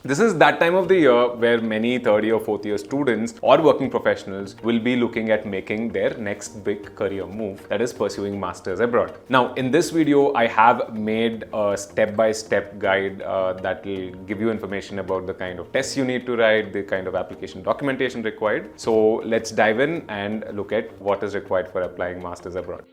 This is that time of the year where many third year, fourth year students or working professionals will be looking at making their next big career move, that is pursuing masters abroad. Now, in this video, I have made a step-by-step guide that will give you information about the kind of tests you need to write, the kind of application documentation required. So let's dive in and look at what is required for applying masters abroad.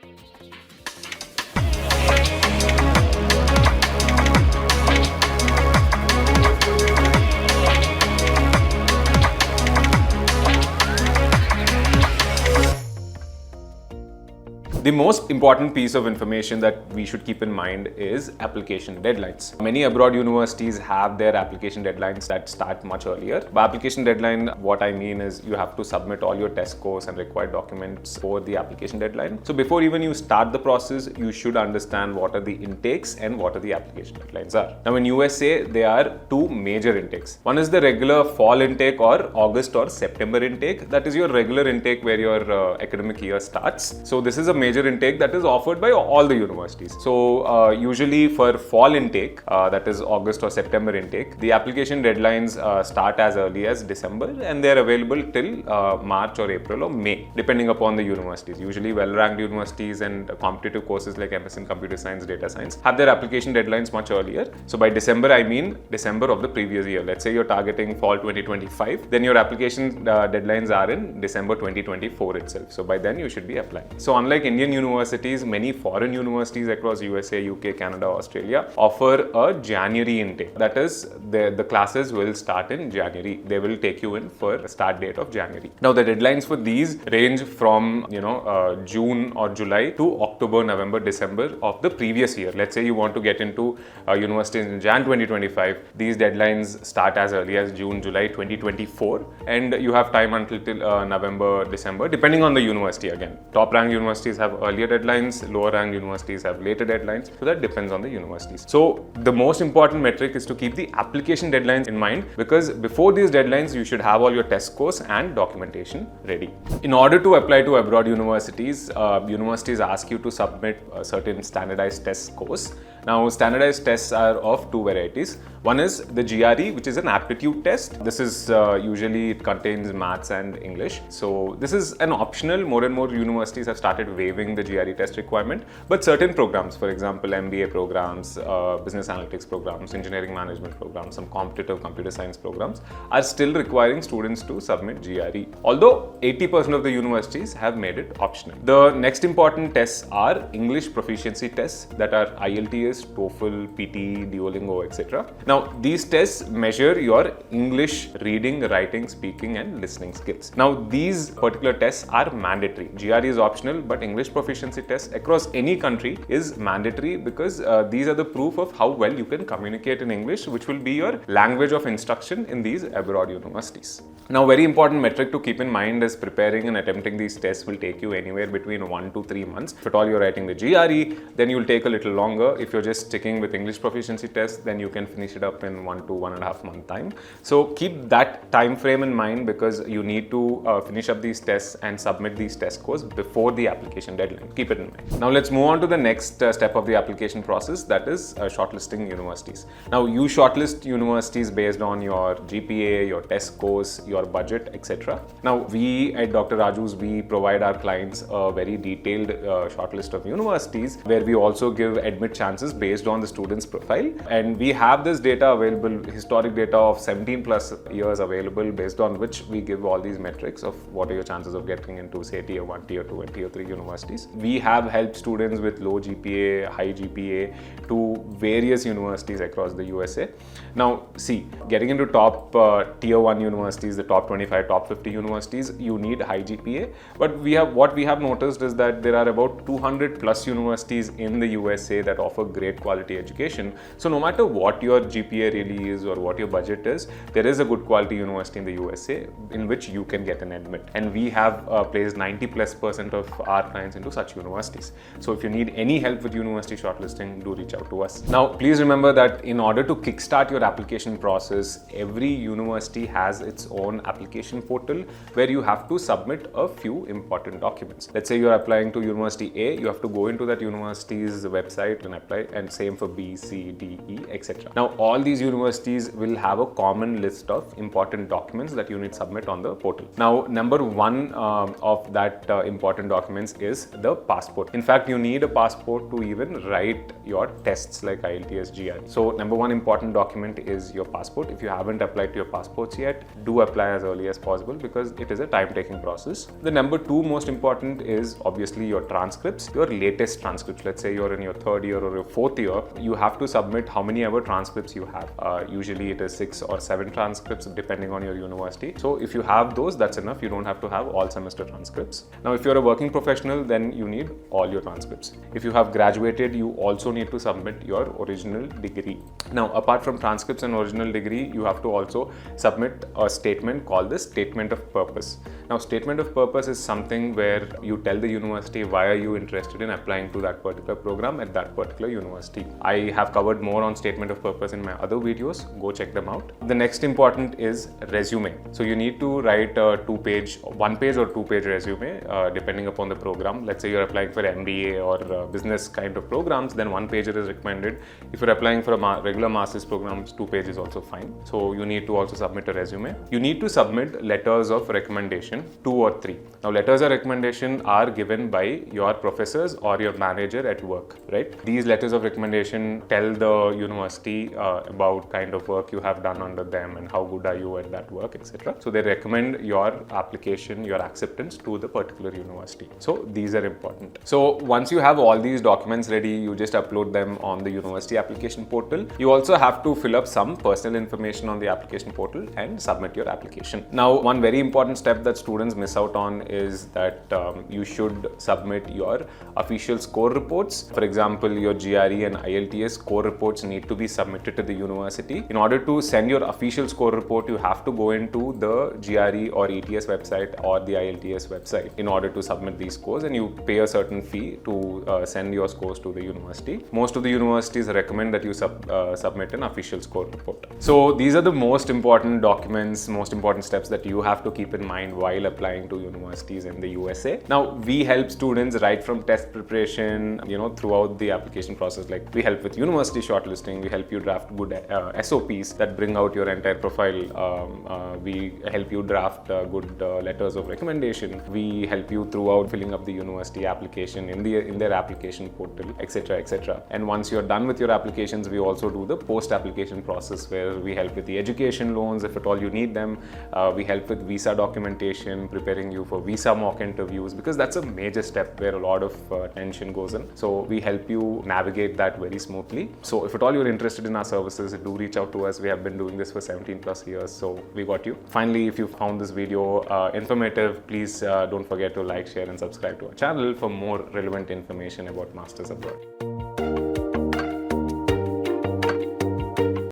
The most important piece of information that we should keep in mind is application deadlines. Many abroad universities have their application deadlines that start much earlier. By application deadline, what I mean is you have to submit all your test scores and required documents for the application deadline. So before even you start the process, you should understand what are the intakes and what are the application deadlines are. Now in USA, there are two major intakes. One is the regular fall intake or August or September intake. That is your regular intake where your academic year starts. So this is a major intake that is offered by all the universities. So usually for fall intake, that is August or September intake, the application deadlines start as early as December and they are available till March or April or May, depending upon the universities. Usually well-ranked universities and competitive courses like MS in Computer Science, Data Science have their application deadlines much earlier. So by December, I mean December of the previous year. Let's say you're targeting fall 2025, then your application deadlines are in December 2024 itself. So by then you should be applying. So unlike Indian universities, many foreign universities across USA, UK, Canada, Australia offer a January intake. That is, the classes will start in January. They will take you in for a start date of January. Now the deadlines for these range from June or July to October, November, December of the previous year. Let's say you want to get into universities in Jan 2025. These deadlines start as early as June, July 2024, and you have time until November, December, depending on the university again. Top ranked universities have earlier deadlines, lower ranked universities have later deadlines, so that depends on the universities. So the most important metric is to keep the application deadlines in mind, because before these deadlines you should have all your test scores and documentation ready. In order to apply to abroad universities, universities ask you to submit certain standardized test scores. Now standardized tests are of two varieties. One is the GRE, which is an aptitude test. This is usually it contains maths and English. So this is an optional. More and more universities have started waiving the GRE test requirement, but certain programs, for example, MBA programs, business analytics programs, engineering management programs, some competitive computer science programs are still requiring students to submit GRE. Although 80% of the universities have made it optional. The next important tests are English proficiency tests that are IELTS, TOEFL, PT, Duolingo, etc. Now, these tests measure your English reading, writing, speaking, and listening skills. Now, these particular tests are mandatory. GRE is optional, but English proficiency tests across any country is mandatory because these are the proof of how well you can communicate in English, which will be your language of instruction in these abroad universities. Now, very important metric to keep in mind is preparing and attempting these tests will take you anywhere between 1 to 3 months. If at all you're writing the GRE, then you'll take a little longer. If you're just sticking with English proficiency tests, then you can finish it up in 1 to 1.5 month time. So keep that time frame in mind because you need to finish up these tests and submit these test scores before the application deadline. Keep it in mind. Now let's move on to the next step of the application process, that is shortlisting universities. Now you shortlist universities based on your GPA, your test scores, your budget, etc. Now we at Dr. Raju's, we provide our clients a very detailed shortlist of universities where we also give admit chances based on the student's profile, and we have this data available, historic data of 17 plus years available, based on which we give all these metrics of what are your chances of getting into say tier 1, tier 2 and tier 3 universities. We have helped students with low GPA, high GPA to various universities across the USA. Now see, getting into top tier 1 universities, the top 25, top 50 universities, you need high GPA, but what we have noticed is that there are about 200 plus universities in the USA that offer great quality education. So no matter what your GPA really is or what your budget is, there is a good quality university in the USA in which you can get an admit, and we have placed 90+% of our clients into such universities. So if you need any help with university shortlisting, do reach out to us. Now please remember that in order to kickstart your application process, every university has its own own application portal where you have to submit a few important documents. Let's say you're applying to University A, you have to go into that university's website and apply, and same for B, C, D, E, etc. Now, all these universities will have a common list of important documents that you need to submit on the portal. Now, number one of that important documents is the passport. In fact, you need a passport to even write your tests like IELTS, GRE. So, number one important document is your passport. If you haven't applied to your passports yet, do apply as early as possible because it is a time-taking process. The number two most important is obviously your transcripts, your latest transcripts. Let's say you're in your third year or your fourth year, you have to submit how many ever transcripts you have. Usually it is 6 or 7 transcripts depending on your university. So if you have those, that's enough. You don't have to have all semester transcripts. Now, if you're a working professional, then you need all your transcripts. If you have graduated, you also need to submit your original degree. Now, apart from transcripts and original degree, you have to also submit a statement called the statement of purpose. Now, statement of purpose is something where you tell the university why are you interested in applying to that particular program at that particular university. I have covered more on statement of purpose in my other videos. Go check them out. The next important is resume. So you need to write a 1-page or 2-page resume depending upon the program. Let's say you're applying for MBA or business kind of programs, then 1-pager is recommended. If you're applying for a regular master's programs, 2 pages is also fine. So you need to also submit a resume. You need to submit letters of recommendation, 2 or 3. Now, letters of recommendation are given by your professors or your manager at work, right? These letters of recommendation tell the university about kind of work you have done under them and how good are you at that work, etc. So they recommend your application, your acceptance to the particular university. So these are important. So once you have all these documents ready, you just upload them on the university application portal. You also have to fill up some personal information on the application portal and submit your application. Now, one very important step that students miss out on is that you should submit your official score reports. For example, your GRE and IELTS score reports need to be submitted to the university. In order to send your official score report, you have to go into the GRE or ETS website or the IELTS website in order to submit these scores, and you pay a certain fee to send your scores to the university. Most of the universities recommend that you submit an official score report. So these are the most important documents, most important steps that you have to keep in mind while applying to universities in the USA. Now, we help students right from test preparation, throughout the application process. Like, we help with university shortlisting, we help you draft good SOPs that bring out your entire profile. We help you draft good letters of recommendation. We help you throughout filling up the university application in their application portal, etc., etc. And once you're done with your applications, we also do the post-application process where we help with the education loans if at all you need them. We help with visa documentation, preparing you for visa mock interviews, because that's a major step where a lot of tension goes in. So we help you navigate that very smoothly. So if at all you're interested in our services, do reach out to us. We have been doing this for 17 plus years, so we got you. Finally, if you found this video informative, please don't forget to like, share and subscribe to our channel for more relevant information about Masters Abroad.